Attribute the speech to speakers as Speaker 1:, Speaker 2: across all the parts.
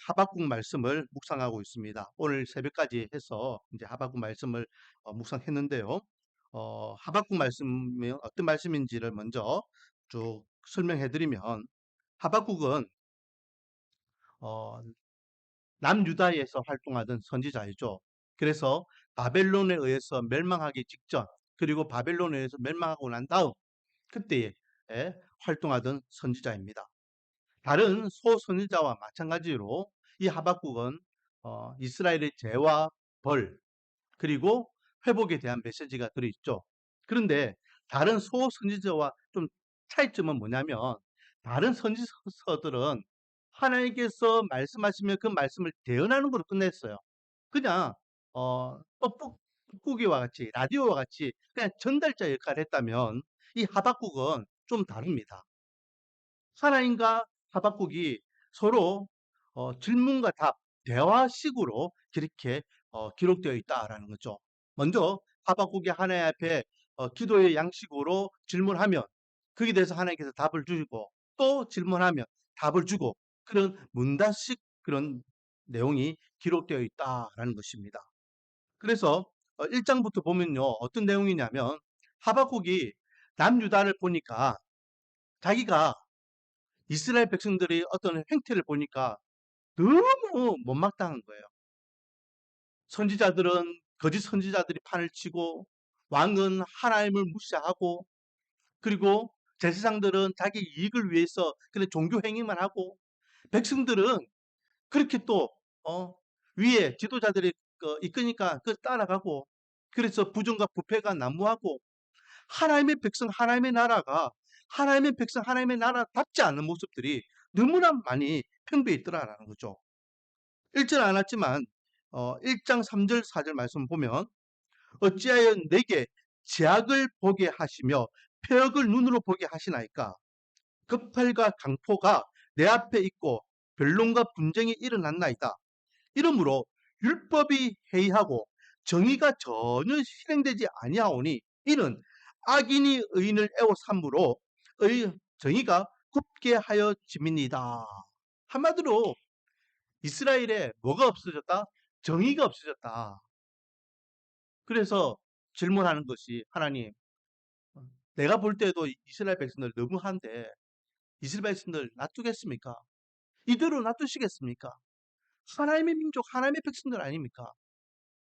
Speaker 1: 하박국 말씀을 묵상하고 있습니다. 오늘 새벽까지 해서 이제 하박국 말씀을 묵상했는데요. 하박국 말씀이 어떤 말씀인지를 먼저 쭉 설명해 드리면, 하박국은 어, 남유다에서 활동하던 선지자이죠. 그래서 바벨론에 의해서 멸망하기 직전, 그리고 바벨론에 의해서 멸망하고 난 다음 그때에 활동하던 선지자입니다. 다른 소선지자와 마찬가지로 이 하박국은 이스라엘의 죄와 벌, 그리고 회복에 대한 메시지가 들어있죠. 그런데 다른 소선지자와 좀 차이점은 뭐냐면, 다른 선지서들은 하나님께서 말씀하시면 그 말씀을 대언하는 걸로 끝냈어요. 그냥 뻐꾸기와 같이, 라디오와 같이 그냥 전달자 역할을 했다면, 이 하박국은 좀 다릅니다. 하나님과 하박국이 서로 질문과 답, 대화식으로 그렇게 기록되어 있다라는 거죠. 먼저 하박국이 하나님 앞에 기도의 양식으로 질문하면 거기에 대해서 하나님께서 답을 주시고, 또 질문하면 답을 주고, 그런 문답식 그런 내용이 기록되어 있다라는 것입니다. 그래서 1장부터 보면요, 어떤 내용이냐면, 하박국이 남유다를 보니까 자기가 이스라엘 백성들이 어떤 행태를 보니까 너무 못마땅한 거예요. 선지자들은, 거짓 선지자들이 판을 치고, 왕은 하나님을 무시하고, 그리고 제사장들은 자기 이익을 위해서 그런 종교 행위만 하고, 백성들은 그렇게 또 어, 위에 지도자들이 이끄니까 그 따라가고, 그래서 부정과 부패가 난무하고, 하나님의 백성, 하나님의 나라가 하나님의 백성, 하나님의 나라답지 않은 모습들이 너무나 많이 편배해 있더라라는 거죠. 읽지는 않았지만 1장 3절 4절 말씀 보면, 어찌하여 내게 제약을 보게 하시며 폐역을 눈으로 보게 하시나이까. 급할과 강포가 내 앞에 있고 변론과 분쟁이 일어났나이다. 이러므로 율법이 해이하고 정의가 전혀 실행되지 아니하오니, 이는 악인이 의인을 애워삼으로 정의가 굽게 하여 짐이니이다. 한마디로 이스라엘에 뭐가 없어졌다? 정의가 없어졌다. 그래서 질문하는 것이, 하나님, 내가 볼 때도 이스라엘 백성들 너무한데 이스라엘 백성들 놔두겠습니까? 이대로 놔두시겠습니까? 하나님의 민족, 하나님의 백성들 아닙니까?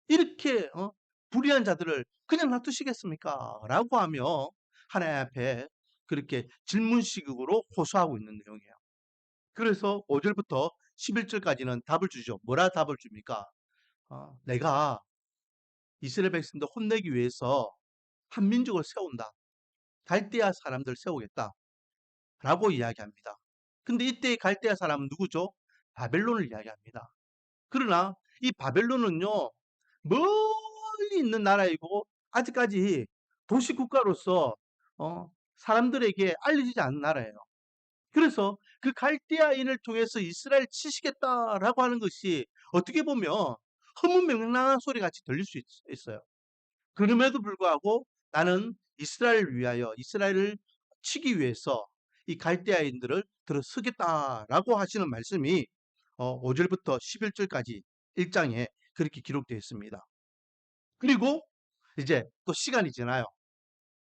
Speaker 1: 이렇게 불의한 자들을 그냥 놔두시겠습니까? 라고 하며 하나님 앞에 그렇게 질문식으로 호소하고 있는 내용이에요. 그래서 5절부터 11절까지는 답을 주죠. 뭐라 답을 줍니까? 내가 이스라엘 백성들 혼내기 위해서 한 민족을 세운다. 갈대아 사람들 세우겠다. 라고 이야기합니다. 근데 이때 갈대아 사람은 누구죠? 바벨론을 이야기합니다. 그러나 이 바벨론은요, 멀리 있는 나라이고 아직까지 도시국가로서 사람들에게 알려지지 않은 나라예요. 그래서 그 갈대아인을 통해서 이스라엘 치시겠다라고 하는 것이 어떻게 보면 허무맹랑한 소리 같이 들릴 수 있어요. 그럼에도 불구하고 나는 이스라엘을 위하여, 이스라엘을 치기 위해서 이 갈대아인들을 들어서겠다라고 하시는 말씀이 5절부터 11절까지 1장에 그렇게 기록되어 있습니다. 그리고 이제 또 시간이 지나요.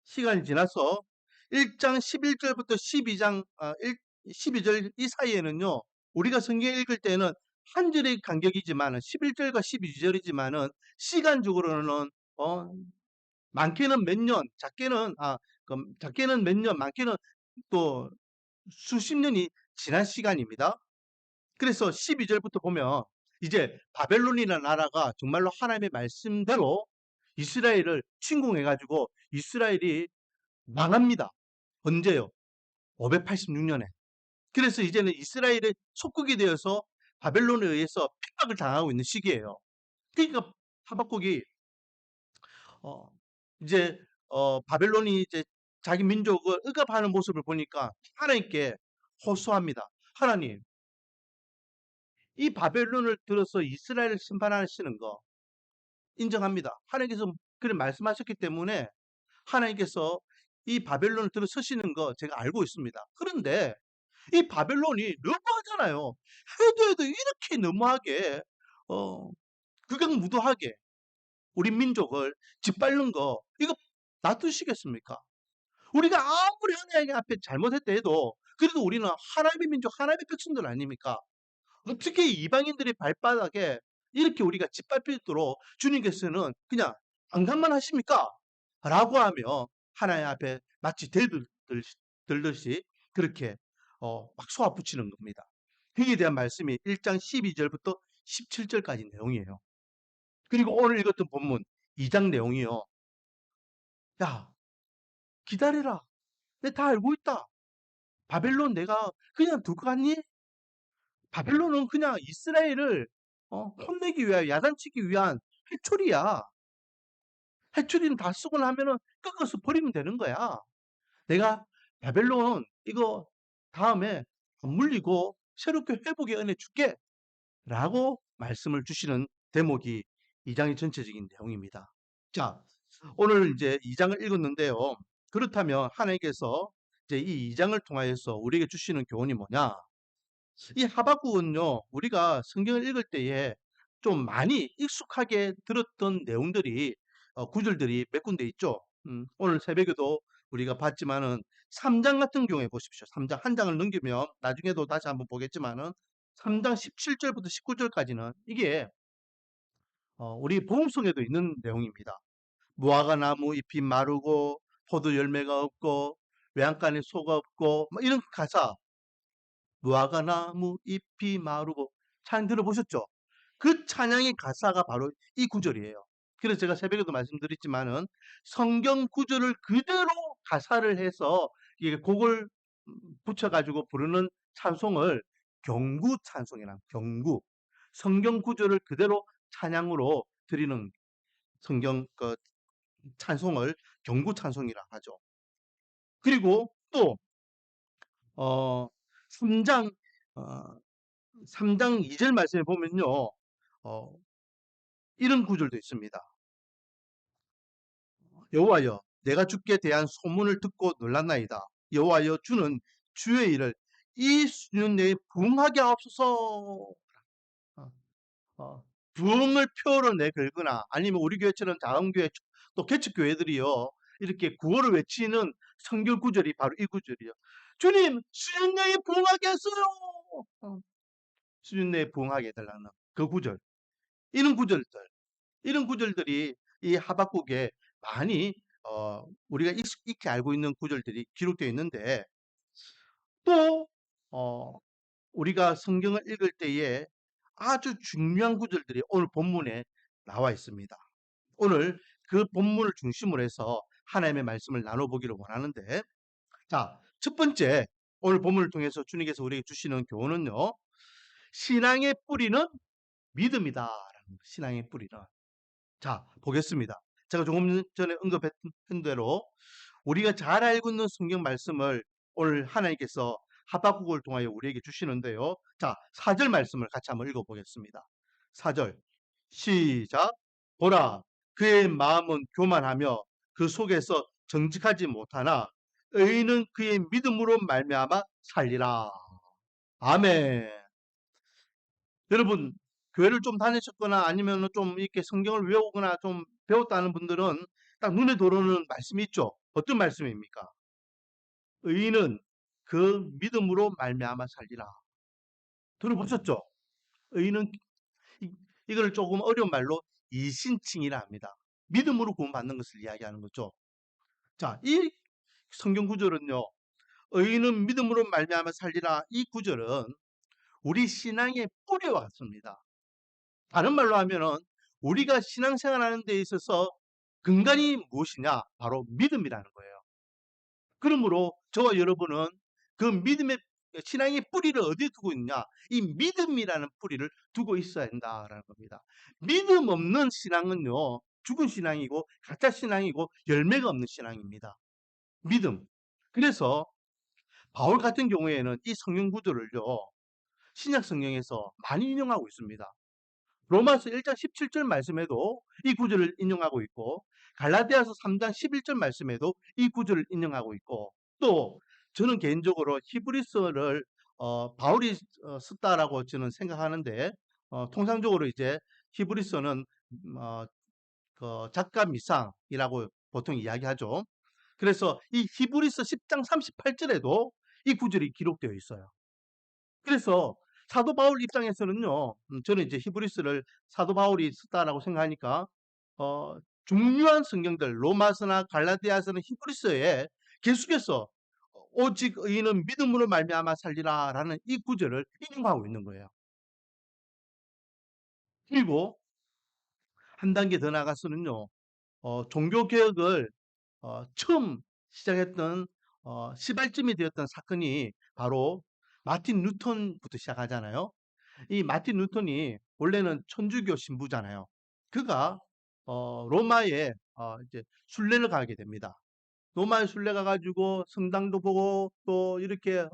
Speaker 1: 시간이 지나서 1장 11절부터 12장 12절 이 사이에는요, 우리가 성경 읽을 때는 한 절의 간격이지만 11절과 12절이지만은 시간적으로는 많게는 몇 년, 작게는 몇 년, 많게는 또 수십 년이 지난 시간입니다. 그래서 12절부터 보면 이제 바벨론이라는 나라가 정말로 하나님의 말씀대로 이스라엘을 침공해가지고 이스라엘이 망합니다. 언제요? 586년에. 그래서 이제는 이스라엘의 속국이 되어서 바벨론에 의해서 핍박을 당하고 있는 시기예요. 그러니까 하박국이 어, 이제 바벨론이 이제 자기 민족을 억압하는 모습을 보니까 하나님께 호소합니다. 하나님, 이 바벨론을 들어서 이스라엘을 심판하시는 거 인정합니다. 하나님께서 그렇게 말씀하셨기 때문에 하나님께서 이 바벨론을 들어서시는 거 제가 알고 있습니다. 그런데 이 바벨론이 너무하잖아요. 해도 이렇게 너무하게 어 극악무도하게 우리 민족을 짓밟는 거 이거 놔두시겠습니까? 우리가 아무리 하나님 앞에 잘못했다 해도 그래도 우리는 하나님의 민족, 하나님의 백성들 아닙니까? 어떻게 이방인들의 발바닥에 이렇게 우리가 짓밟히도록 주님께서는 그냥 강간만 하십니까? 라고 하며 하나님 앞에 마치 들듯이 그렇게 막 쏘아붙이는 겁니다. 거기에 대한 말씀이 1장 12절부터 17절까지 내용이에요. 그리고 오늘 읽었던 본문 2장 내용이요. 야, 기다려라. 내가 다 알고 있다. 바벨론 내가 그냥 둘 것 같니? 바벨론은 그냥 이스라엘을 혼내기 위하여 야단치기 위한 해초리야. 해초리는 다 쓰고 나면은 꺾어서 버리면 되는 거야. 내가 바벨론 이거 다음에 안 물리고 새롭게 회복의 은혜 줄게. 라고 말씀을 주시는 대목이 2장의 전체적인 내용입니다. 자, 오늘 이제 2장을 읽었는데요. 그렇다면 하나님께서 이제 이 2장을 통하여서 우리에게 주시는 교훈이 뭐냐? 이 하박국은요, 우리가 성경을 읽을 때에 좀 많이 익숙하게 들었던 내용들이, 구절들이 몇 군데 있죠. 오늘 새벽에도 우리가 봤지만은 3장 같은 경우에 보십시오. 3장, 한 장을 넘기면 나중에도 다시 한번 보겠지만은 3장 17절부터 19절까지는 이게 우리 복음성에도 있는 내용입니다. 무화과 나무 잎이 마르고 포도 열매가 없고 외양간에 소가 없고 뭐 이런 가사 무화과 나무 잎이 마르고 찬양 들어보셨죠? 그 찬양의 가사가 바로 이 구절이에요. 그래서 제가 새벽에도 말씀드렸지만은 성경 구절을 그대로 가사를 해서 이게 곡을 붙여가지고 부르는 찬송을 경구 찬송이라 경구 성경 구절을 그대로 찬양으로 드리는 성경 찬송을 경구 찬송이라 하죠. 그리고 또 어, 3장 어, 3장 2절 말씀에 보면요. 어, 이런 구절도 있습니다. 여호와여 내가 주께 대한 소문을 듣고 놀랐나이다. 여호와여 주는 주의 일을 이 수년 내에 부응하게 하옵소서. 어, 부흥을 표로 내걸거나 아니면 우리 교회처럼 작은 교회 또 개척교회들이요. 이렇게 구호를 외치는 성경 구절이 바로 이 구절이요. 주님 수년 내에 부응하게 했어요. 수년 내에 부응하게 해달라는 그 구절. 이런 구절들. 이런 구절들이 이 하박국에 많이 우리가 익히 알고 있는 구절들이 기록되어 있는데 또 우리가 성경을 읽을 때에 아주 중요한 구절들이 오늘 본문에 나와 있습니다. 오늘 그 본문을 중심으로 해서 하나님의 말씀을 나눠보기를 원하는데 자, 첫 번째 오늘 본문을 통해서 주님께서 우리에게 주시는 교훈은요. 신앙의 뿌리는 믿음이다. 신앙의 뿌리는. 자, 보겠습니다. 제가 조금 전에 언급했던 대로 우리가 잘 알고 있는 성경 말씀을 오늘 하나님께서 하박국을 통하여 우리에게 주시는데요. 자, 4절 말씀을 같이 한번 읽어보겠습니다. 4절 시작. 보라, 그의 마음은 교만하며 그 속에서 정직하지 못하나 의인은 그의 믿음으로 말미암아 살리라. 아멘. 여러분 교회를 좀 다니셨거나 아니면 좀 이렇게 성경을 외우거나 좀 배웠다는 분들은 딱 눈에 들어오는 말씀이 있죠. 어떤 말씀입니까? 의인은 그 믿음으로 말미암아 살리라. 들어보셨죠? 의인은 이거를 조금 어려운 말로 이신칭이라 합니다. 믿음으로 구원받는 것을 이야기하는 거죠. 자, 이 성경 구절은요. 의인은 믿음으로 말미암아 살리라. 이 구절은 우리 신앙의 뿌리와 같습니다. 다른 말로 하면은 우리가 신앙생활하는 데 있어서 근간이 무엇이냐? 바로 믿음이라는 거예요. 그러므로 저와 여러분은 그 믿음의 신앙의 뿌리를 어디에 두고 있냐? 이 믿음이라는 뿌리를 두고 있어야 한다라는 겁니다. 믿음 없는 신앙은요, 죽은 신앙이고 가짜 신앙이고 열매가 없는 신앙입니다. 믿음. 그래서 바울 같은 경우에는 이 성경 구절을요, 신약 성경에서 많이 인용하고 있습니다. 로마서 1장 17절 말씀에도 이 구절을 인용하고 있고 갈라디아서 3장 11절 말씀에도 이 구절을 인용하고 있고 또 저는 개인적으로 히브리서를 바울이 썼다라고 저는 생각하는데, 통상적으로 이제 히브리서는 어, 그 작가 미상이라고 보통 이야기하죠. 그래서 이 히브리서 10장 38절에도 이 구절이 기록되어 있어요. 그래서 사도 바울 입장에서는요, 저는 이제 히브리스를 사도 바울이 썼다라고 생각하니까, 어, 중요한 성경들, 로마서나 갈라디아서는 히브리서에 계속해서 오직 의인은 믿음으로 말미암아 살리라라는 이 구절을 인용하고 있는 거예요. 그리고 한 단계 더 나가서는요, 종교 개혁을 처음 시작했던 시발점이 되었던 사건이 바로 마틴 루턴부터 시작하잖아요. 이 마틴 루턴이 원래는 천주교 신부잖아요. 그가 로마에 이제 순례를 가게 됩니다. 로마에 순례 가가지고 성당도 보고 또 이렇게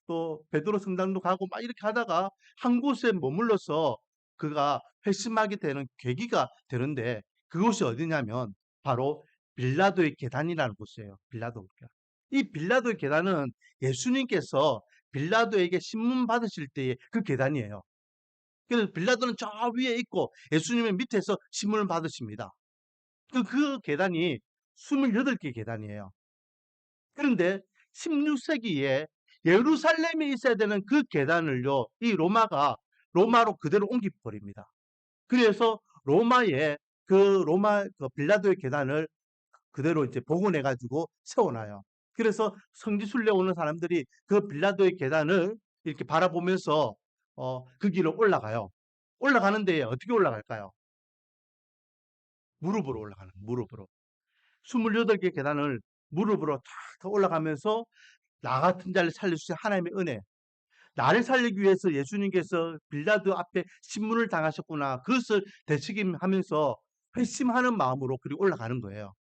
Speaker 1: 또 베드로 성당도 가고 막 이렇게 하다가 한 곳에 머물러서 그가 회심하게 되는 계기가 되는데, 그곳이 어디냐면 바로 빌라도의 계단이라는 곳이에요. 빌라도 계단. 이 빌라도의 계단은 예수님께서 빌라도에게 신문 받으실 때의 그 계단이에요. 그래서 빌라도는 저 위에 있고 예수님의 밑에서 신문을 받으십니다. 그 계단이 28개 계단이에요. 그런데 16세기에 예루살렘에 있어야 되는 그 계단을요, 이 로마로 그대로 옮겨버립니다. 그래서 로마에 로마 그 빌라도의 계단을 그대로 이제 복원해가지고 세워놔요. 그래서 성지순례 오는 사람들이 그 빌라도의 계단을 이렇게 바라보면서 그 길을 올라가요. 올라가는데 어떻게 올라갈까요? 무릎으로 올라가는, 무릎으로. 28개 계단을 무릎으로 탁 올라가면서 나 같은 자를 살려주신 하나님의 은혜. 나를 살리기 위해서 예수님께서 빌라도 앞에 신문을 당하셨구나. 그것을 되새김하면서 회심하는 마음으로 그리고 올라가는 거예요.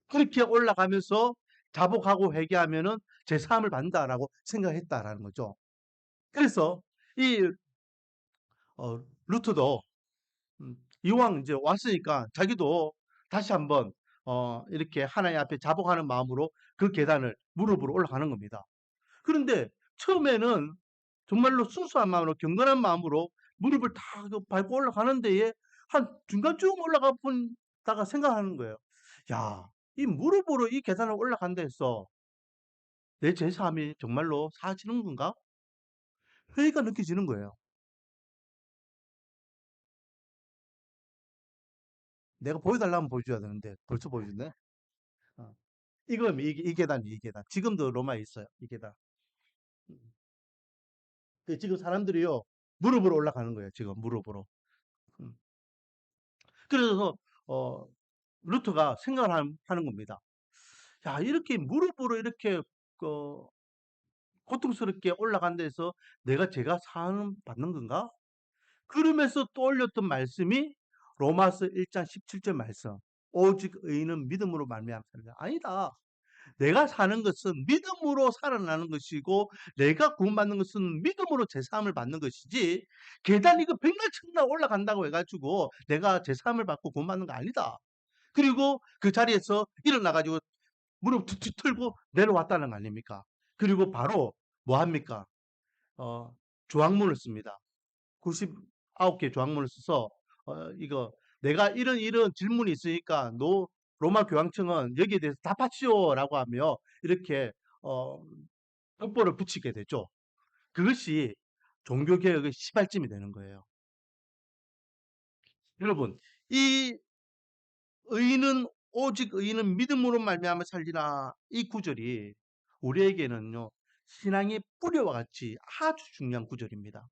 Speaker 1: 그렇게 올라가면서 자복하고 회개하면은 제 사함을 받는다라고 생각했다라는 거죠. 그래서 이 루터도 이왕 이제 왔으니까 자기도 다시 한번 이렇게 하나님 앞에 자복하는 마음으로 그 계단을 무릎으로 올라가는 겁니다. 그런데 처음에는 정말로 순수한 마음으로 경건한 마음으로 무릎을 다 밟고 올라가는 데에 한 중간쯤 올라가 본다가 생각하는 거예요. 야, 이 무릎으로 이 계단을 올라간다 해서 내 제사함이 정말로 사라지는 건가? 회의가 느껴지는 거예요. 내가 보여달라면 보여줘야 되는데 벌써 보여주네. 어. 이 계단이 이 계단. 지금도 로마에 있어요. 이 계단. 지금 사람들이요 무릎으로 올라가는 거예요. 지금 무릎으로. 음. 그래서 어, 루터가 생각을 하는 겁니다. 야, 이렇게 무릎으로 이렇게 그 고통스럽게 올라간 데서 내가 제가 사함 받는 건가? 그러면서 떠올렸던 말씀이 로마서 1장 17절 말씀. 오직 의인은 믿음으로 말미암아 산다. 아니다. 내가 사는 것은 믿음으로 살아나는 것이고 내가 구원받는 것은 믿음으로 제사함을 받는 것이지, 계단 이거 백날 천날 올라간다고 해가지고 내가 제사함을 받고 구원받는 거 아니다. 그리고 그 자리에서 일어나가지고 무릎 툭툭 털고 내려왔다는 거 아닙니까? 그리고 바로 뭐 합니까? 어, 조항문을 씁니다. 99개 조항문을 써서 이거 내가 이런 질문이 있으니까 로마 교황청은 여기에 대해서 답하시오라고 하며 이렇게 어, 벽보를 붙이게 되죠. 그것이 종교개혁의 시발점이 되는 거예요. 여러분, 이 의인은 오직 의인은 믿음으로 말미암아 살리라, 이 구절이 우리에게는요 신앙의 뿌리와 같이 아주 중요한 구절입니다.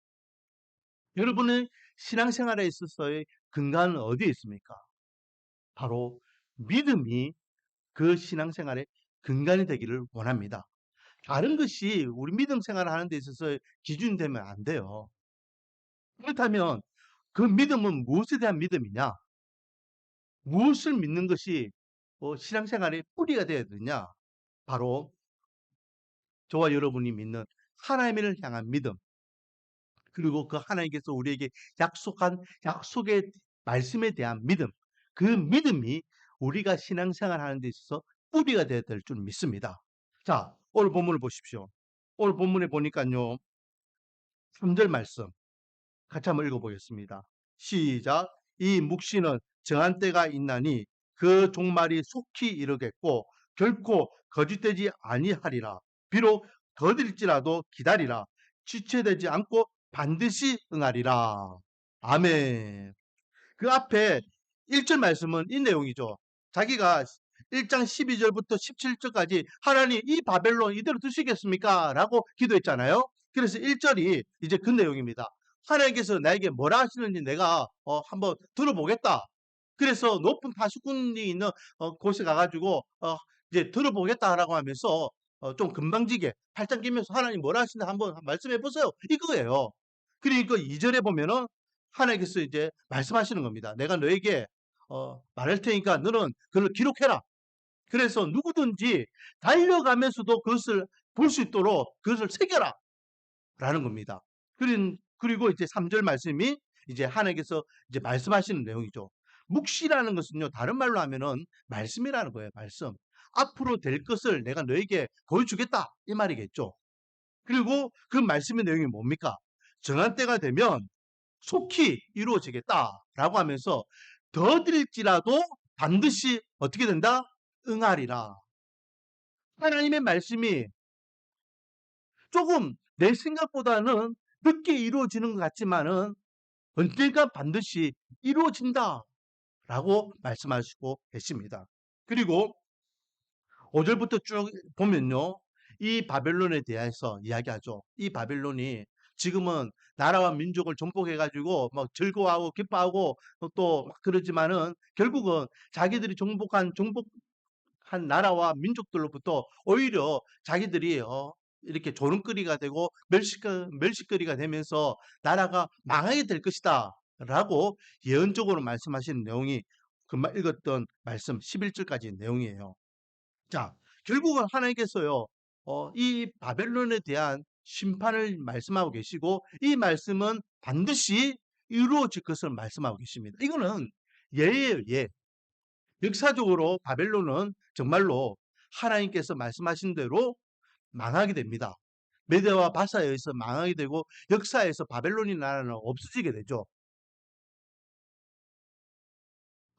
Speaker 1: 여러분의 신앙생활에 있어서의 근간은 어디에 있습니까? 바로 믿음이 그 신앙생활의 근간이 되기를 원합니다. 다른 것이 우리 믿음 생활을 하는 데 있어서 기준이 되면 안 돼요. 그렇다면 그 믿음은 무엇에 대한 믿음이냐? 무엇을 믿는 것이 신앙생활의 뿌리가 되어야 되냐? 바로 저와 여러분이 믿는 하나님을 향한 믿음, 그리고 그 하나님께서 우리에게 약속한 약속의 말씀에 대한 믿음, 그 믿음이 우리가 신앙생활 하는 데 있어서 뿌리가 되어야 될 줄 믿습니다. 자, 오늘 본문을 보십시오. 오늘 본문에 보니까요. 3절 말씀 같이 한번 읽어보겠습니다. 시작. 이 묵시는 정한 때가 있나니 그 종말이 속히 이르겠고 결코 거짓되지 아니하리라. 비록 더딜지라도 기다리라. 지체되지 않고 반드시 응하리라. 아멘. 그 앞에 1절 말씀은 이 내용이죠. 자기가 1장 12절부터 17절까지 하나님 이 바벨론 이대로 두시겠습니까? 라고 기도했잖아요. 그래서 1절이 이제 그 내용입니다. 하나님께서 나에게 뭐라 하시는지 내가 한번 들어보겠다. 그래서 높은 파수꾼이 있는 곳에 가가지고 이제 들어보겠다라고 하면서 좀 금방지게 팔짱 끼면서 하나님 뭐라 하시는지 한번 말씀해 보세요. 이거예요. 그러니까 2절에 보면은 하나님께서 이제 말씀하시는 겁니다. 내가 너에게 말할 테니까 너는 그걸 기록해라. 그래서 누구든지 달려가면서도 그것을 볼 수 있도록 그것을 새겨라. 라는 겁니다. 그리고 이제 3절 말씀이 이제 하나님께서 이제 말씀하시는 내용이죠. 묵시라는 것은요, 다른 말로 하면은 말씀이라는 거예요, 말씀. 앞으로 될 것을 내가 너에게 보여주겠다. 이 말이겠죠. 그리고 그 말씀의 내용이 뭡니까? 정한 때가 되면 속히 이루어지겠다라고 하면서 더딜지라도 반드시 어떻게 된다? 응하리라. 하나님의 말씀이 조금 내 생각보다는 늦게 이루어지는 것 같지만은 언젠가 반드시 이루어진다라고 말씀하시고 계십니다. 그리고 5절부터 쭉 보면요. 이 바벨론에 대해서 이야기하죠. 이 바벨론이 지금은 나라와 민족을 정복해가지고 막 즐거워하고 기뻐하고 또 막 그러지만은 결국은 자기들이 정복한 나라와 민족들로부터 오히려 자기들이 이렇게 조롱거리가 되고 멸시거리가 되면서 나라가 망하게 될 것이다. 라고 예언적으로 말씀하시는 내용이 금방 읽었던 말씀 11절까지 내용이에요. 자, 결국은 하나님께서요, 이 바벨론에 대한 심판을 말씀하고 계시고, 이 말씀은 반드시 이루어질 것을 말씀하고 계십니다. 이거는 예예요, 예. 역사적으로 바벨론은 정말로 하나님께서 말씀하신 대로 망하게 됩니다. 메대와 바사에 의해서 망하게 되고, 역사에서 바벨론이 나라는 없어지게 되죠.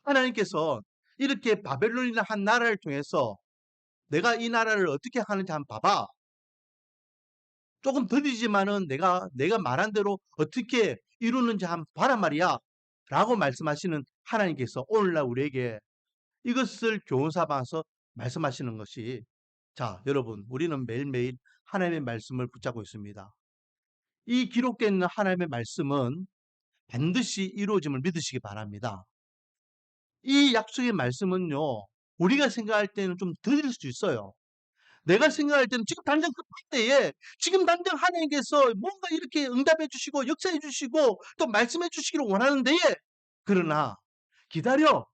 Speaker 1: 하나님께서 이렇게 바벨론이라는 한 나라를 통해서 내가 이 나라를 어떻게 하는지 한번 봐봐. 조금 더디지만은 내가 말한 대로 어떻게 이루는지 한번 봐란 말이야. 라고 말씀하시는 하나님께서 오늘날 우리에게 이것을 교훈 삼아서 말씀하시는 것이 자, 여러분, 우리는 매일매일 하나님의 말씀을 붙잡고 있습니다. 이 기록되어 있는 하나님의 말씀은 반드시 이루어짐을 믿으시기 바랍니다. 이 약속의 말씀은요, 우리가 생각할 때는 좀 더딜 수 있어요. 내가 생각할 때는 지금 당장 급할 때에 지금 당장 하나님께서 뭔가 이렇게 응답해 주시고 역사해 주시고 또 말씀해 주시기를 원하는데 그러나 기다려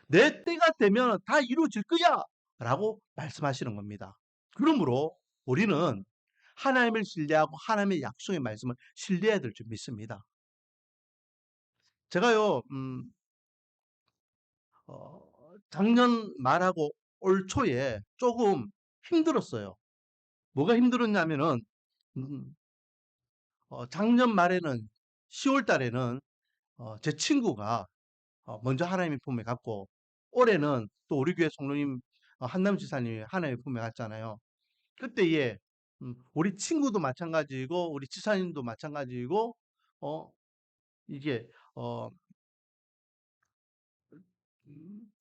Speaker 1: 내 때가 되면 다 이루어질 거야 라고 말씀하시는 겁니다. 그러므로 우리는 하나님을 신뢰하고 하나님의 약속의 말씀을 신뢰해야 될 줄 믿습니다. 제가요 작년 말하고 올 초에 조금 힘들었어요. 뭐가 힘들었냐면은 음, 작년 말에는 10월 달에는 제 친구가 먼저 하나님의 품에 갔고 올해는 또 우리 교회 성도님 한남 지사님이 하나님의 품에 갔잖아요. 그때에 우리 친구도 마찬가지이고 우리 지사님도 마찬가지이고 어 이게 어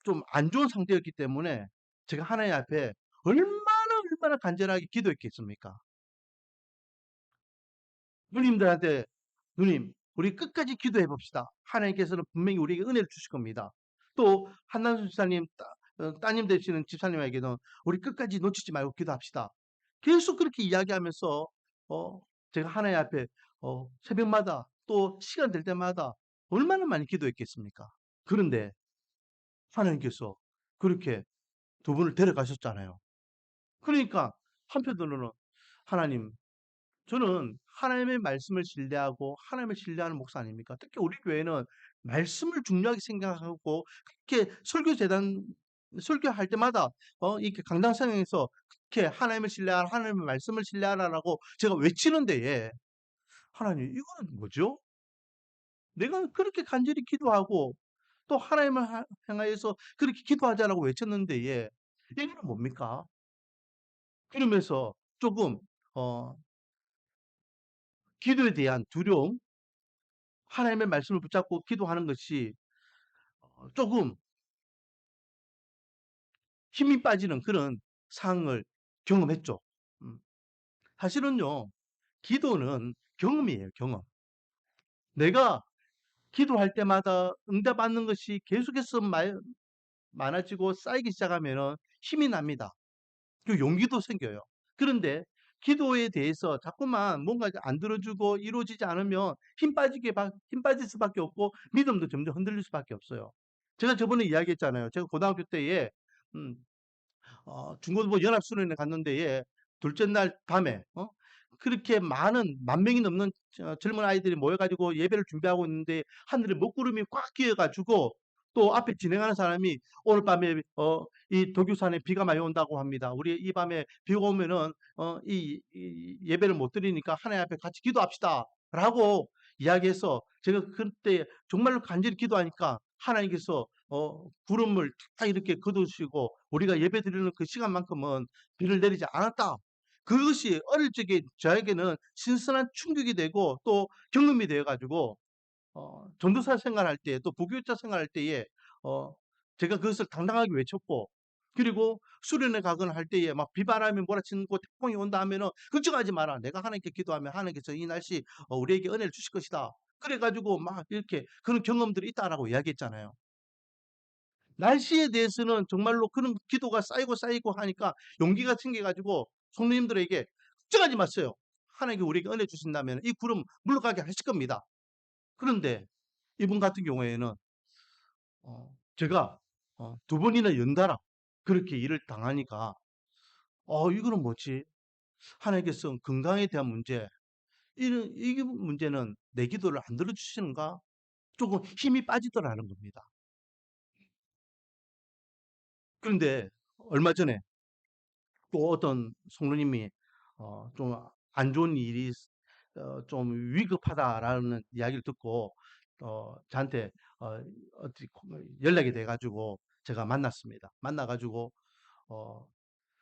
Speaker 1: 좀 안 좋은 상태였기 때문에 제가 하나님 앞에 얼마나 간절하게 기도했겠습니까? 누님들한테 누님, 우리 끝까지 기도해 봅시다. 하나님께서는 분명히 우리에게 은혜를 주실 겁니다. 또 한남수 집사님, 따님 되시는 집사님에게는 우리 끝까지 놓치지 말고 기도합시다. 계속 그렇게 이야기하면서 제가 하나님 앞에 새벽마다 또 시간 될 때마다 얼마나 많이 기도했겠습니까? 그런데 하나님께서 그렇게 두 분을 데려가셨잖아요. 그러니까 한편으로는 하나님 저는 하나님의 말씀을 신뢰하고 하나님을 신뢰하는 목사 아닙니까? 특히 우리 교회는 말씀을 중요하게 생각하고 그렇게 설교재단 설교할 때마다 이렇게 강단상에서 그렇게 하나님을 신뢰하라, 하나님의 말씀을 신뢰하라라고 제가 외치는 데에 하나님 이거는 뭐죠? 내가 그렇게 간절히 기도하고 또 하나님을 향하여서 그렇게 기도하자라고 외쳤는데에 이거는 뭡니까? 그러면서 조금 어 기도에 대한 두려움, 하나님의 말씀을 붙잡고 기도하는 것이 조금 힘이 빠지는 그런 상황을 경험했죠. 음. 사실은요. 기도는 경험이에요, 경험. 내가 기도할 때마다 응답받는 것이 계속해서 많아지고 쌓이기 시작하면은 힘이 납니다. 그 용기도 생겨요. 그런데 기도에 대해서 자꾸만 뭔가 안 들어주고 이루어지지 않으면 힘 빠질 수밖에 없고 믿음도 점점 흔들릴 수밖에 없어요. 제가 저번에 이야기했잖아요. 제가 고등학교 때에 음 중고등부 연합수련회 갔는데 둘째 날 밤에 그렇게 많은 10,000명이 넘는 젊은 아이들이 모여 가지고 예배를 준비하고 있는데 하늘에 먹구름이 꽉 끼어 가지고 또 앞에 진행하는 사람이 "오늘 밤에 이 도교산에 비가 많이 온다고 합니다. 우리 이 밤에 비가 오면은 이 예배를 못 드리니까 하나님 앞에 같이 기도합시다."라고 이야기해서 제가 그때 정말로 간절히 기도하니까 하나님께서 구름을 딱 이렇게 거두시고 우리가 예배드리는 그 시간만큼은 비를 내리지 않았다. 그것이 어릴 적에 저에게는 신선한 충격이 되고 또 경험이 되어 가지고 전도사 생활할 때 또 부교육자 생활할 때에 어 제가 그것을 당당하게 외쳤고 그리고 수련회 가거나 할 때에 막 비바람이 몰아치고 태풍이 온다 하면은 "걱정하지 마라. 내가 하나님께 기도하면 하나님께서 이 날씨 우리에게 은혜를 주실 것이다." 그래 가지고 막 이렇게 그런 경험들이 있다라고 이야기했잖아요. 날씨에 대해서는 정말로 그런 기도가 쌓이고 하니까 용기가 생겨 가지고 성도님들에게 "걱정하지 마세요. 하나님께 우리에게 은혜 주신다면 이 구름 물러가게 하실 겁니다." 그런데 이분 같은 경우에는 제가 두 번이나 연달아 그렇게 일을 당하니까 '이거는 뭐지? 하나님께서 건강에 대한 문제 이런 이 문제는 내 기도를 안 들어 주시는가?' 조금 힘이 빠지더라는 겁니다. 그런데 얼마 전에 또 어떤 성도님이 좀 안 좋은 일이 좀 위급하다라는 이야기를 듣고 저한테 어 어떻게 연락이 돼 가지고 제가 만났습니다. 만나 가지고 어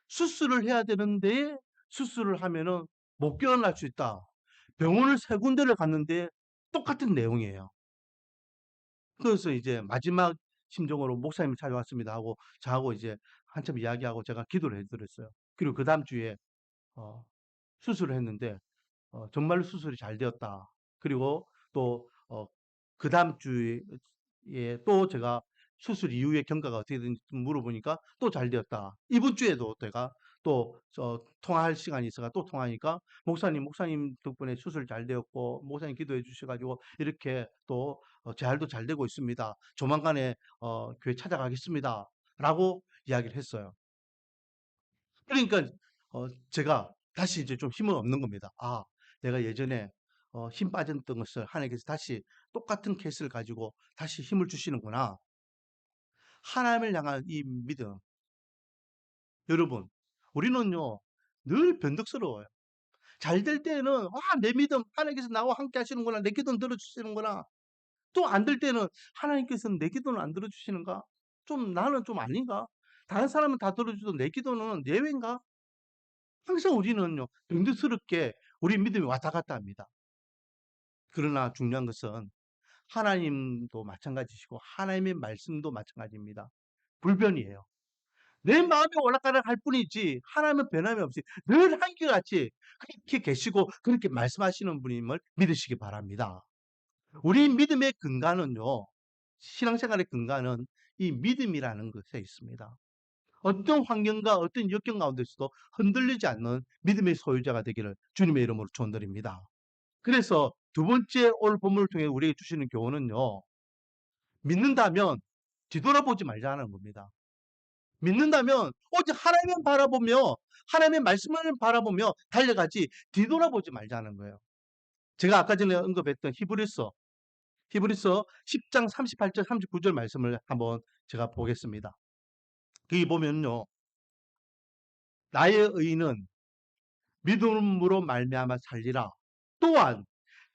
Speaker 1: 수술을 해야 되는데 수술을 하면은 못 깨어날 수 있다. 병원을 3 군데를 갔는데 똑같은 내용이에요. 그래서 이제 마지막 심정으로 "목사님이 찾아왔습니다." 하고 저하고 이제 한참 이야기하고 제가 기도를 해 드렸어요. 그리고 그다음 주에 어 수술을 했는데 정말로 수술이 잘 되었다. 그리고 또 그다음 주에 또 제가 수술 이후의 경과가 어떻게 되는지 좀 물어보니까 또 잘 되었다. 이번 주에도 제가 또 통화할 시간이 있어가 또 통화하니까 목사님 덕분에 수술 잘 되었고 목사님 기도해 주셔 가지고 이렇게 또 재활도 잘 되고 있습니다. 조만간에 교회 찾아가겠습니다."라고 이야기를 했어요. 그러니까 제가 다시 이제 좀 힘은 얻는 겁니다. '아 내가 예전에 힘 빠졌던 것을 하나님께서 다시 똑같은 케이스를 가지고 다시 힘을 주시는구나.' 하나님을 향한 이 믿음. 여러분 우리는요 늘 변덕스러워요. 잘 될 때는 '아 내 믿음 하나님께서 나와 함께 하시는구나. 내 기도는 들어 주시는구나.' 또 안 될 때는 '하나님께서는 내 기도는 안 들어 주시는가? 좀 나는 좀 아닌가? 다른 사람은 다 들어 줘도 내 기도는 예외인가?' 항상 우리는요 변덕스럽게 우리 믿음이 왔다 갔다 합니다. 그러나 중요한 것은 하나님도 마찬가지시고 하나님의 말씀도 마찬가지입니다. 불변이에요. 내 마음이 오락가락할 뿐이지 하나님은 변함이 없이 늘 한결같이 그렇게 계시고 그렇게 말씀하시는 분임을 믿으시기 바랍니다. 우리 믿음의 근간은요. 신앙생활의 근간은 이 믿음이라는 것에 있습니다. 어떤 환경과 어떤 역경 가운데서도 흔들리지 않는 믿음의 소유자가 되기를 주님의 이름으로 축원드립니다. 그래서 두 번째 오늘 본문을 통해 우리에게 주시는 교훈은요. 믿는다면 뒤돌아보지 말자는 겁니다. 믿는다면 오직 하나님만 바라보며 하나님의 말씀을 바라보며 달려가지 뒤돌아보지 말자는 거예요. 제가 아까 전에 언급했던 히브리서 10장 38절 39절 말씀을 한번 제가 보겠습니다. 거기 보면요. 나의 의인은 믿음으로 말미암아 살리라. 또한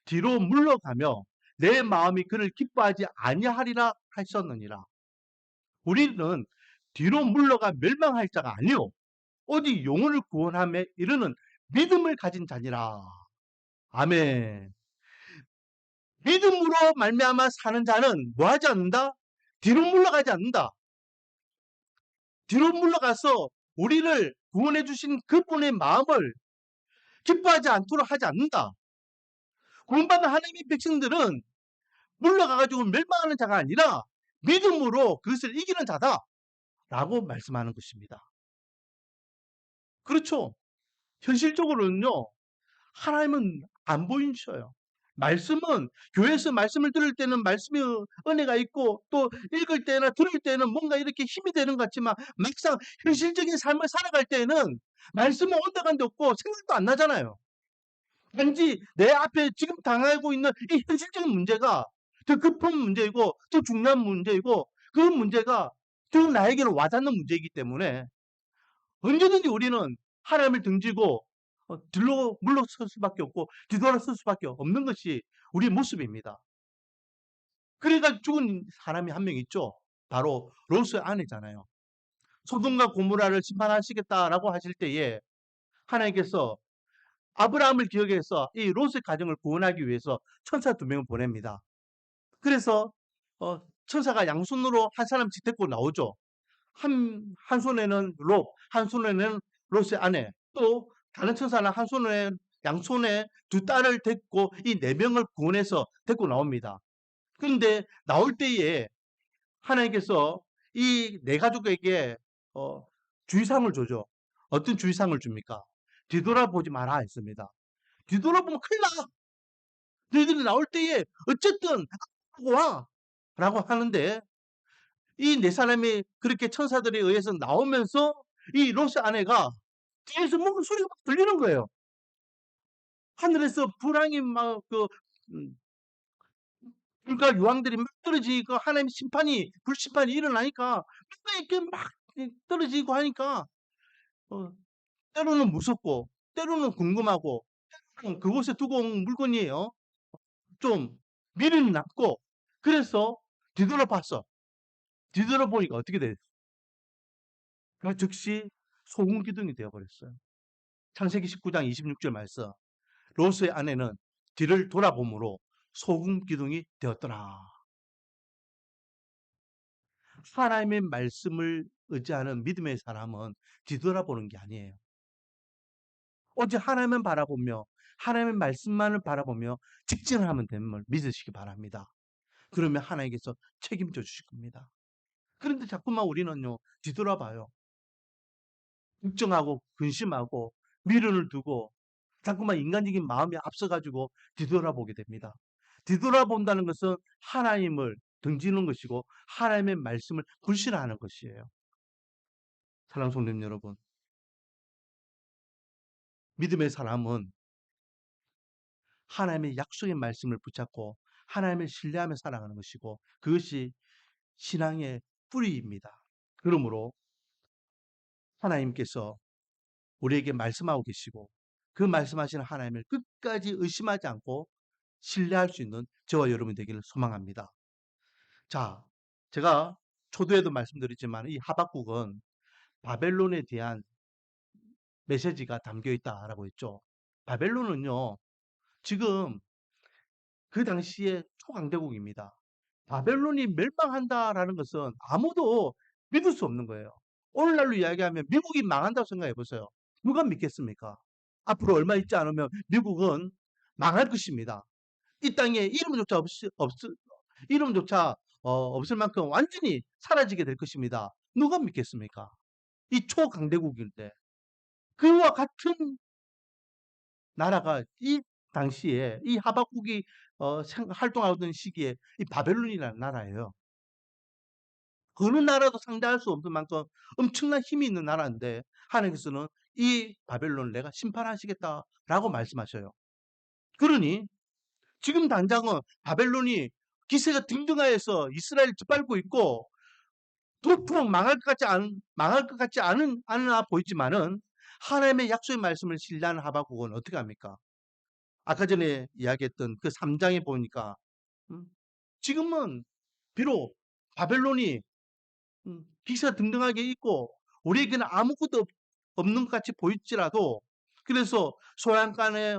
Speaker 1: 뒤로 물러가며 내 마음이 그를 기뻐하지 아니하리라 하셨느니라. 우리는 뒤로 물러가 멸망할 자가 아니요 오직 영혼을 구원함에 이르는 믿음을 가진 자니라. 아멘. 믿음으로 말미암아 사는 자는 뭐 하지 않는다? 뒤로 물러가지 않는다. 뒤로 물러가서 우리를 구원해 주신 그분의 마음을 기뻐하지 않도록 하지 않는다. 구원받은 하나님의 백성들은 물러가가지고 멸망하는 자가 아니라 믿음으로 그것을 이기는 자다라고 말씀하는 것입니다. 그렇죠. 현실적으로는요. 하나님은 안 보이셔요. 말씀은 교회에서 말씀을 들을 때는 말씀의 은혜가 있고 또 읽을 때나 들을 때는 뭔가 이렇게 힘이 되는 것 같지만 막상 현실적인 삶을 살아갈 때는 말씀은 온데간데 없고 생각도 안 나잖아요. 단지 내 앞에 지금 당하고 있는 이 현실적인 문제가 더 급한 문제이고 더 중요한 문제이고 그 문제가 더 나에게는 와닿는 문제이기 때문에 언제든지 우리는 하나님을 등지고 뒤로 물러설 수밖에 없고 뒤돌아설 수밖에 없는 것이 우리의 모습입니다. 그러니까 죽은 사람이 한 명 있죠. 바로 롯의 아내잖아요. 소돔과 고모라를 심판하시겠다라고 하실 때에 하나님께서 아브라함을 기억해서 이 롯의 가정을 구원하기 위해서 천사 2명을 보냅니다. 그래서 천사가 양손으로 한 사람씩 데리고 나오죠. 한 손에는 롯, 한 손에는 롯의 아내, 또 다른 천사는 한 손에 양손에 두 딸을 데리고 이 4명을 구원해서 데리고 나옵니다. 그런데 나올 때에 하나님께서 이 4가족에게 주의사항을 주죠. 어떤 주의사항을 줍니까? 뒤돌아보지 마라 했습니다. 뒤돌아보면 큰일 나. 너희들이 나올 때에 어쨌든 하고 와. 라고 하는데 이 4사람이 그렇게 천사들에 의해서 나오면서 이 롯의 아내가 뒤에서 뭔가 소리가 막 들리는 거예요. 하늘에서 불황이 막 음, 불과 유황들이 막 떨어지고 하나님의 심판이 불심판이 일어나니까 뭔가 이렇게 막 떨어지고 하니까 어, 때로는 무섭고 때로는 궁금하고 그곳에 두고 온 물건이에요. 좀 미련이 남고 그래서 뒤돌아봤어. 뒤돌아보니까 어떻게 됐어? 그 즉시 소금 기둥이 되어버렸어요. 창세기 19장 26절 말씀. 롯의 아내는 뒤를 돌아보므로 소금 기둥이 되었더라. 하나님의 말씀을 의지하는 믿음의 사람은 뒤돌아보는 게 아니에요. 오직 하나님만 바라보며 하나님의 말씀만을 바라보며 직진하면 되는 걸 믿으시기 바랍니다. 그러면 하나님께서 책임져 주실 겁니다. 그런데 자꾸만 우리는요, 뒤돌아봐요. 걱정하고 근심하고 미련을 두고 자꾸만 인간적인 마음이 앞서가지고 뒤돌아보게 됩니다. 뒤돌아본다는 것은 하나님을 등지는 것이고 하나님의 말씀을 불신하는 것이에요. 사랑하는 성도님 여러분, 믿음의 사람은 하나님의 약속의 말씀을 붙잡고 하나님을 신뢰하며 살아가는 것이고 그것이 신앙의 뿌리입니다. 그러므로 하나님께서 우리에게 말씀하고 계시고 그 말씀하시는 하나님을 끝까지 의심하지 않고 신뢰할 수 있는 저와 여러분이 되기를 소망합니다. 자, 제가 초두에도 말씀드렸지만 이 하박국은 바벨론에 대한 메시지가 담겨 있다라고 했죠. 바벨론은요, 지금 그 당시에 초강대국입니다. 바벨론이 멸망한다라는 것은 아무도 믿을 수 없는 거예요. 오늘날로 이야기하면 미국이 망한다고 생각해 보세요. 누가 믿겠습니까? 앞으로 얼마 있지 않으면 미국은 망할 것입니다. 이 땅에 이름조차 없을 만큼 완전히 사라지게 될 것입니다. 누가 믿겠습니까? 이 초강대국인데 그와 같은 나라가 이 당시에 이 하박국이 활동하던 시기에 이 바벨론이라는 나라예요. 어느 나라도 상대할 수 없을 만큼 엄청난 힘이 있는 나라인데 하나님께서는 이 바벨론을 내가 심판하시겠다라고 말씀하셔요. 그러니 지금 당장은 바벨론이 기세가 등등하여서 이스라엘을 짓밟고 있고 도토록 망할 것 같지 않으나 보이지만은 하나님의 약속의 말씀을 신뢰하는 하박국은 어떻게 합니까? 아까 전에 이야기했던 그 3장에 보니까 음, 지금은 비록 바벨론이 기사등등하게 있고 우리에게는 아무것도 없는 것 같이 보일지라도 그래서 소양간에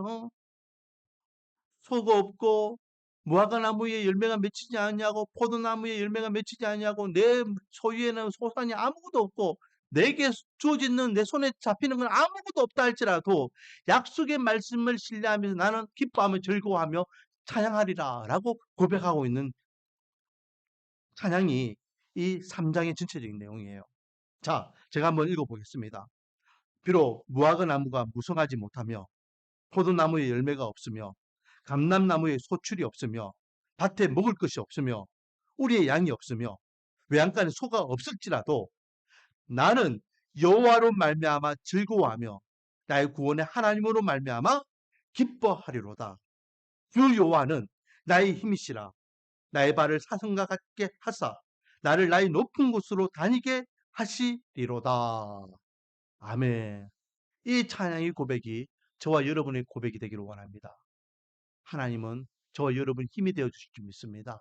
Speaker 1: 소가 없고 무화과나무에 열매가 맺히지 않냐고 포도나무에 열매가 맺히지 않냐고 내 소유에는 소산이 아무것도 없고 내게 주어지는 내 손에 잡히는 건 아무것도 없다 할지라도 약속의 말씀을 신뢰하면서 나는 기뻐하며 즐거워하며 찬양하리라 라고 고백하고 있는 찬양이 이 3장의 전체적인 내용이에요. 자, 제가 한번 읽어보겠습니다. 비록 무화과 나무가 무성하지 못하며 포도나무에 열매가 없으며 감람나무에 소출이 없으며 밭에 먹을 것이 없으며 우리의 양이 없으며 외양간에 소가 없을지라도 나는 여호와로 말미암아 즐거워하며 나의 구원의 하나님으로 말미암아 기뻐하리로다. 주 여호와는 나의 힘이시라. 나의 발을 사슴과 같게 하사 나를 나의 높은 곳으로 다니게 하시리로다. 아멘. 이 찬양의 고백이 저와 여러분의 고백이 되기를 원합니다. 하나님은 저와 여러분 힘이 되어 주실 줄 믿습니다.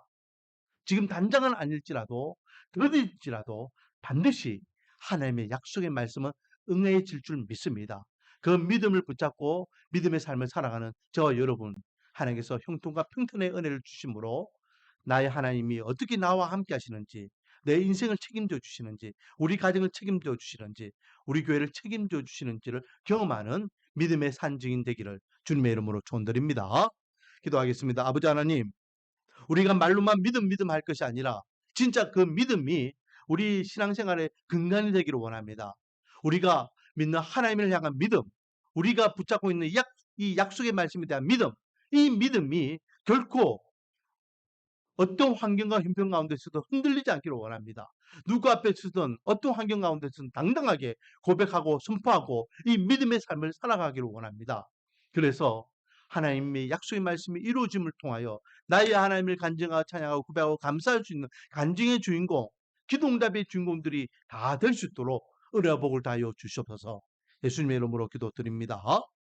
Speaker 1: 지금 당장은 아닐지라도 더딜지라도 반드시 하나님의 약속의 말씀은 응해질 줄 믿습니다. 그 믿음을 붙잡고 믿음의 삶을 살아가는 저와 여러분 하나님께서 형통과 평탄의 은혜를 주심으로 나의 하나님이 어떻게 나와 함께 하시는지 내 인생을 책임져 주시는지 우리 가정을 책임져 주시는지 우리 교회를 책임져 주시는지를 경험하는 믿음의 산증인 되기를 주님의 이름으로 축원드립니다. 기도하겠습니다. 아버지 하나님, 우리가 말로만 믿음 할 것이 아니라 진짜 그 믿음이 우리 신앙생활의 근간이 되기를 원합니다. 우리가 믿는 하나님을 향한 믿음, 우리가 붙잡고 있는 이 약속의 말씀에 대한 믿음, 이 믿음이 결코 어떤 환경과 형편 가운데서도 흔들리지 않기를 원합니다. 누구 앞에 서든 어떤 환경 가운데서든 당당하게 고백하고 선포하고 이 믿음의 삶을 살아가기를 원합니다. 그래서 하나님의 약속의 말씀이 이루어짐을 통하여 나의 하나님을 간증하고 찬양하고 고백하고 감사할 수 있는 간증의 주인공, 기도응답의 주인공들이 다 될 수 있도록 은혜와 복을 다하여 주시옵소서. 예수님의 이름으로 기도드립니다.